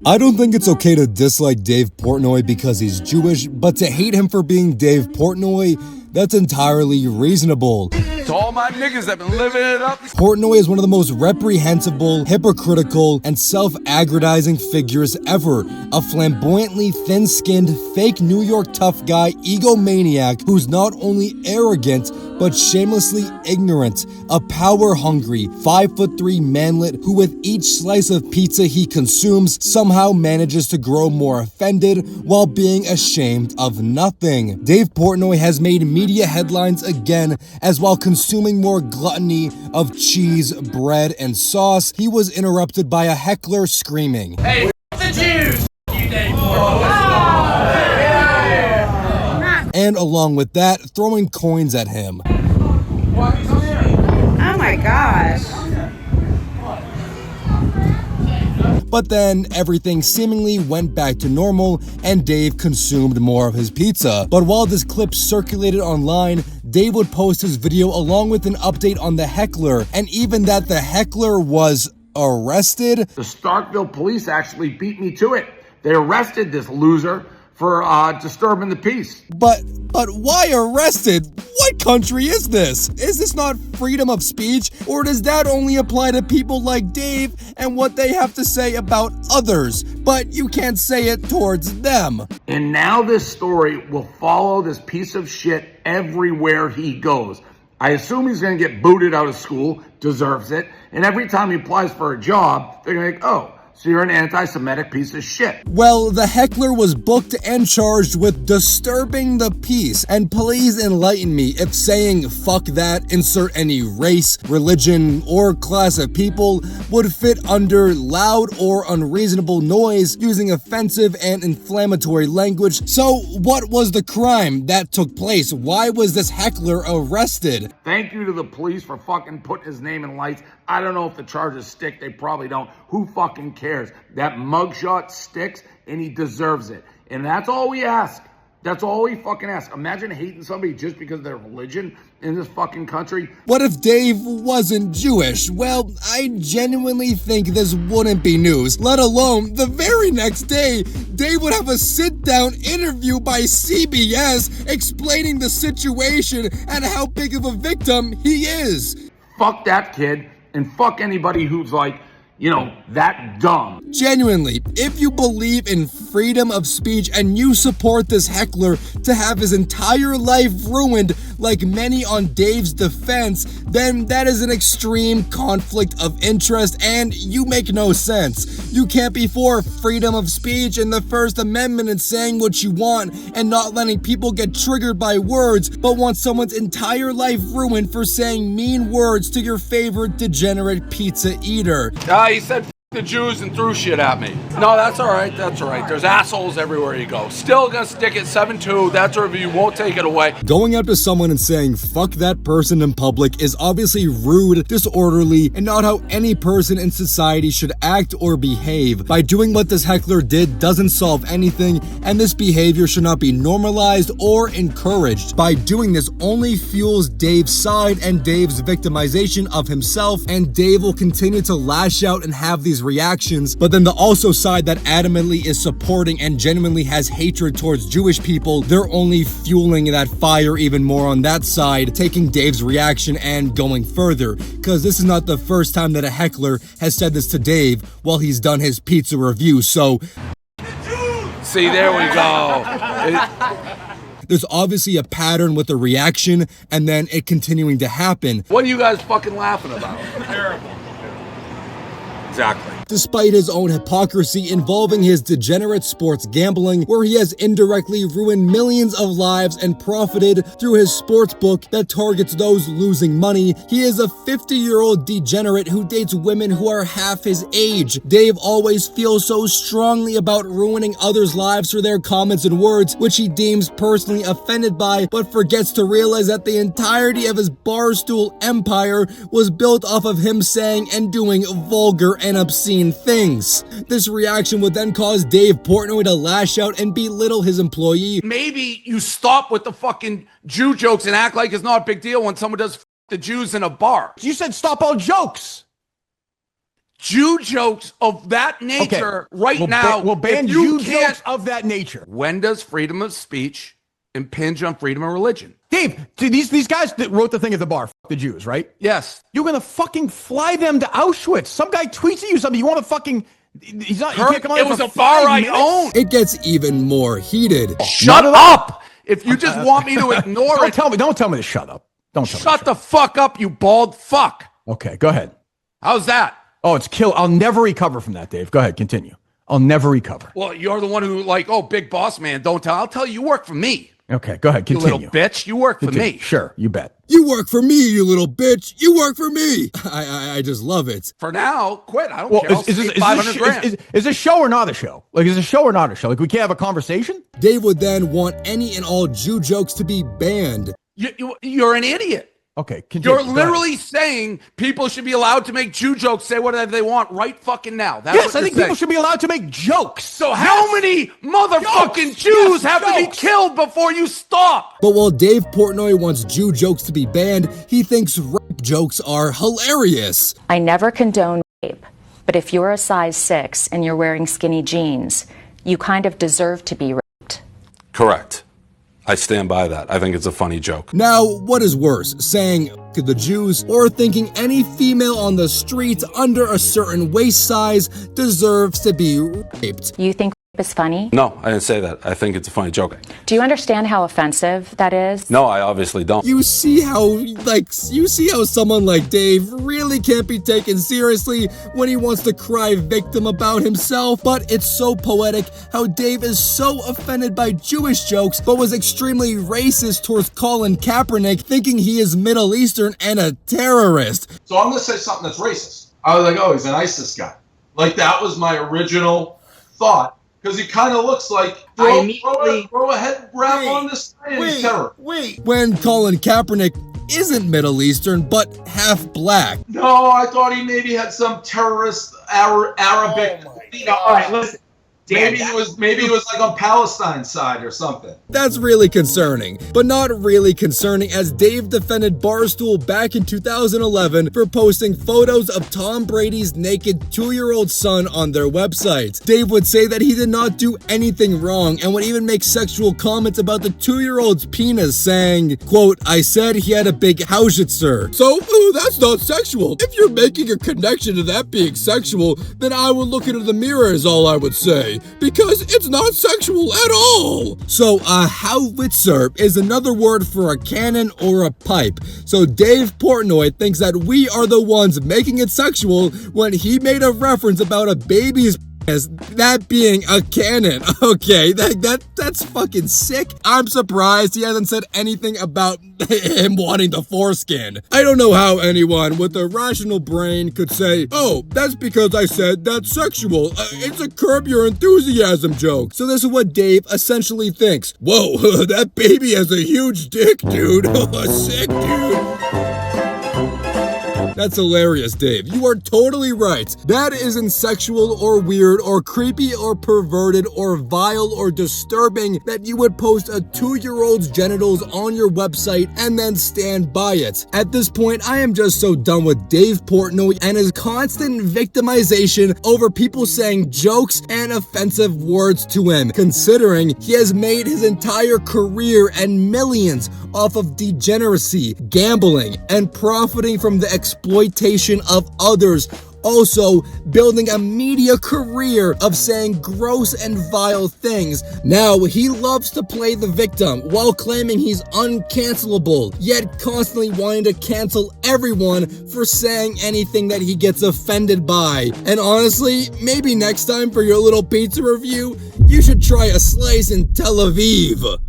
I don't think it's okay to dislike Dave Portnoy because he's Jewish, but to hate him for being Dave Portnoy, that's entirely reasonable. To all my niggas that been living it up. Portnoy is one of the most reprehensible, hypocritical, and self-aggrandizing figures ever. A flamboyantly thin-skinned, fake New York tough guy egomaniac who's not only arrogant, but shamelessly ignorant. A power-hungry, 5'3" manlet who with each slice of pizza he consumes somehow manages to grow more offended while being ashamed of nothing. Dave Portnoy has made media headlines again, as while consuming more gluttony of cheese, bread, and sauce, he was interrupted by a heckler screaming, "Hey, the Jews, you Dave Portnoy!" and along with that, throwing coins at him. Oh my gosh. But then, everything seemingly went back to normal, and Dave consumed more of his pizza. But while this clip circulated online, Dave would post his video along with an update on the heckler, and even that the heckler was arrested. The Starkville police actually beat me to it. They arrested this loser for disturbing the peace. But why arrested? What country is this? Is this not freedom of speech? Or does that only apply to people like Dave and what they have to say about others, but you can't say it towards them? And now this story will follow this piece of shit everywhere he goes. I assume he's going to get booted out of school, deserves it, and every time he applies for a job, they're going to go, oh, so you're an anti-Semitic piece of shit. Well, the heckler was booked and charged with disturbing the peace. And please enlighten me if saying fuck that, insert any race, religion, or class of people would fit under loud or unreasonable noise using offensive and inflammatory language. So what was the crime that took place? Why was this heckler arrested? Thank you to the police for fucking putting his name in lights. I don't know if the charges stick. They probably don't. Who fucking cares? That mugshot sticks, and he deserves it. And that's all we ask. That's all we fucking ask. Imagine hating somebody just because of their religion in this fucking country. What if Dave wasn't Jewish? Well, I genuinely think this wouldn't be news, let alone the very next day, Dave would have a sit-down interview by CBS explaining the situation and how big of a victim he is. Fuck that kid, and fuck anybody who's like, you know, that dumb. Genuinely, if you believe in freedom of speech and you support this heckler to have his entire life ruined like many on Dave's defense, then that is an extreme conflict of interest and you make no sense. You can't be for freedom of speech and the First Amendment and saying what you want and not letting people get triggered by words, but want someone's entire life ruined for saying mean words to your favorite degenerate pizza eater. He said F the Jews and threw shit at me. No, that's all right. That's all right. There's assholes everywhere you go. Still gonna stick it 7-2. That's a review. Won't take it away. Going up to someone and saying fuck that person in public is obviously rude, disorderly, and not how any person in society should act or behave. By doing what this heckler did doesn't solve anything, and this behavior should not be normalized or encouraged. By doing this only fuels Dave's side and Dave's victimization of himself, and Dave will continue to lash out and have these reactions. But then the also side that adamantly is supporting and genuinely has hatred towards Jewish people, they're only fueling that fire even more on that side, taking Dave's reaction and going further. Because this is not the first time that a heckler has said this to Dave while he's done his pizza review, so... See, there we go. There's obviously a pattern with the reaction and then it continuing to happen. What are you guys fucking laughing about? Terrible. Exactly. Despite his own hypocrisy involving his degenerate sports gambling, where he has indirectly ruined millions of lives and profited through his sports book that targets those losing money, he is a 50-year-old degenerate who dates women who are half his age. Dave always feels so strongly about ruining others' lives through their comments and words, which he deems personally offended by, but forgets to realize that the entirety of his Barstool empire was built off of him saying and doing vulgar and obscene things. This reaction would then cause Dave Portnoy to lash out and belittle his employee. Maybe you stop with the fucking Jew jokes and act like it's not a big deal when someone does the Jews in a bar. You said stop all jokes. Jew jokes of that nature now. We'll ban if you Jew can't- jokes of that nature. When does freedom of speech impinge on freedom of religion? Dave, these guys that wrote the thing at the bar, fuck the Jews, right? Yes. You're going to fucking fly them to Auschwitz. Some guy tweets at you something. You want to fucking... He's not... You can't come on It was for a far-right 5 minutes? own. It gets even more heated. Shut up! If you just want me to ignore it, Don't tell me to shut up. Don't tell me. shut the fuck up, you bald fuck. Okay, go ahead. How's that? Oh, it's kill. I'll never recover from that, Dave. Go ahead, continue. I'll never recover. Well, you're the one who big boss man, don't tell. I'll tell you, you work for me. Okay, go ahead, You continue. little bitch. You work for me. Sure, you bet. You work for me, you little bitch. You work for me. I just love it. For now, quit. I don't Well, care. I'll save 500 grand. is this show or not a show? Like, is this a show or not a show? Like, we can't have a conversation? Dave would then want any and all Jew jokes to be banned. You're an idiot. Okay, continue. You're literally saying people should be allowed to make Jew jokes, say whatever they want right fucking now. That's Yes, what I you're think saying. people should be allowed to make jokes. So how many motherfucking Jokes. Jews Yes, have to be jokes. killed before you stop? But while Dave Portnoy wants Jew jokes to be banned, he thinks rape jokes are hilarious. I never condone rape, but if you're a size 6 and you're wearing skinny jeans, you kind of deserve to be raped. Correct. I stand by that. I think it's a funny joke. Now, what is worse, saying to the Jews or thinking any female on the street under a certain waist size deserves to be raped? You think rape is funny? No, I didn't say that. I think it's a funny joke. Do you understand how offensive that is? No, I obviously don't. You see how someone like Dave really can't be taken seriously when he wants to cry victim about himself, but it's so poetic how Dave is so offended by Jewish jokes, but was extremely racist towards Colin Kaepernick, thinking he is Middle Eastern and a terrorist. So I'm going to say something that's racist. I was like, oh, he's an ISIS guy. Like, that was my original thought. Because he kind of looks like, throw a head wrap on this guy and he's terror. When Colin Kaepernick isn't Middle Eastern, but half black. No, I thought he maybe had some terrorist Arabic. All right, listen. Maybe he was like on Palestine's side or something. That's really concerning, but not really concerning, as Dave defended Barstool back in 2011 for posting photos of Tom Brady's naked 2-year-old son on their website. Dave would say that he did not do anything wrong and would even make sexual comments about the 2-year-old's penis, saying, quote, "I said he had a big Hausitzer." So, that's not sexual. If you're making a connection to that being sexual, then I would look into the mirror is all I would say. Because it's not sexual at all. So a howitzer is another word for a cannon or a pipe. So Dave Portnoy thinks that we are the ones making it sexual when he made a reference about a baby's as that being a cannon. Okay, that's fucking sick. I'm surprised he hasn't said anything about him wanting the foreskin. I don't know how anyone with a rational brain could say, oh, that's because I said that's sexual. It's a Curb Your Enthusiasm joke. So this is what Dave essentially thinks. Whoa, that baby has a huge dick, dude. Sick, dude. That's hilarious, Dave. You are totally right. That isn't sexual or weird or creepy or perverted or vile or disturbing that you would post a 2-year-old's genitals on your website and then stand by it. At this point, I am just so done with Dave Portnoy and his constant victimization over people saying jokes and offensive words to him, considering he has made his entire career and millions off of degeneracy, gambling, and profiting from the exploitation of others, also building a media career of saying gross and vile things. Now, he loves to play the victim while claiming he's uncancelable, yet constantly wanting to cancel everyone for saying anything that he gets offended by. And honestly, maybe next time for your little pizza review, you should try a slice in Tel Aviv.